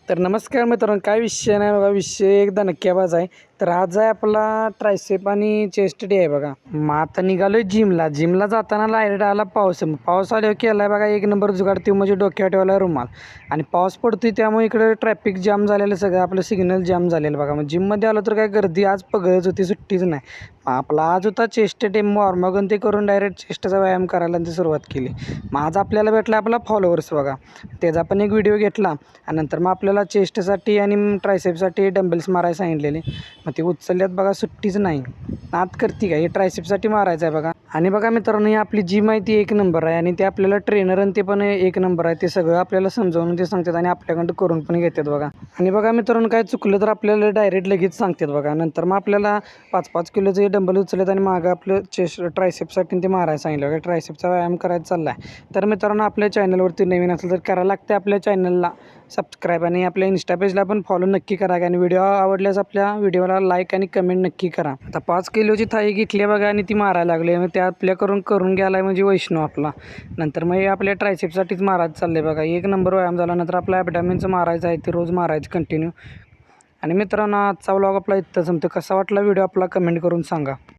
तर नमस्कार मित्रांनो, काय विषय नाही बघा. विषय एकदा नक्कीबाज आहे. तर आज आहे आपला ट्रायसेप आणि चेस्ट डे आहे बघा. मग आता निघालोय जिमला जाताना लाईट आला पाऊस. पाऊस आल्यावर केला बघा एक नंबर जुगाड, ते म्हणजे डोक्यावर ठेवला रुमाल. आणि पाऊस पडतोय त्यामुळे इकडे ट्रॅफिक जाम झालेलं, सगळं आपलं सिग्नल जाम झालेलं बघा. मग जिममध्ये आलो तर काय गर्दी आज पगळच होती, सुट्टीच नाही. आपला आज होता चेस्ट डे. मॉर्मॉगन ते करून डायरेक्ट चेस्टचा व्यायाम करायला ती सुरुवात केली. मग आज आपल्याला भेटला आपला फॉलोअर्स बघा. त्याचा पण एक व्हिडिओ घेतला आणि नंतर मग आपल्याला चेस्टसाठी आणि ट्रायसेपसाठी डंबल्स मारायला सांगितलेले. मग ते उचलल्यात बघा, सुट्टीच नाही. नाद करते का, हे ट्रायसेपसाठी मारायचं आहे बघा. आणि बघा मित्रांनो, ही आपली जिम आहे ती एक नंबर आहे आणि ते आपल्याला ट्रेनर आणि ते पण एक नंबर आहे. ते सगळं आपल्याला समजावून ते सांगतात आणि आपल्याकडं करून पण घेतात बघा. आणि बघा मित्रांनो, काय चुकलं तर आपल्याला डायरेक्ट लगेच सांगतात बघा. नंतर मग आपल्याला 5-5 किलोचे डंबल उचलत आणि मागं आपलं चेस्ट ट्रायसेपसाठी ते मारायला सांगितलं बघा. ट्रायसेपचा व्यायाम करायचा चालला आहे. तर मित्रांनो, आपल्या चॅनलवरती नवीन असेल तर करायला लागते आपल्या चॅनलला सबस्क्राईब आणि आपल्या इन्स्टा पेजला पण फॉलो नक्की करा. आणि व्हिडिओ आवडल्यास आपल्या व्हिडिओला लाईक आणि कमेंट नक्की करा. आता 5 किलोची थाळी घेतली बघा आणि ती मारायला लागली. मग त्या आपल्याकडून करून घ्यायला म्हणजे वैष्णव आपला. नंतर मग हे आपल्या ट्रायसेपसाठीच मारायचं चाललं आहे बघा. एक नंबर व्यायाम झाला. नंतर आपल्या ॲबडॉमेनचं मारायचं आहे, ते रोज मारायचं कंटिन्यू. आणि मित्रांनो, आजचा व्लॉग आपला इथं संपतो. कसा वाटला व्हिडिओ आपला कमेंट करून सांगा.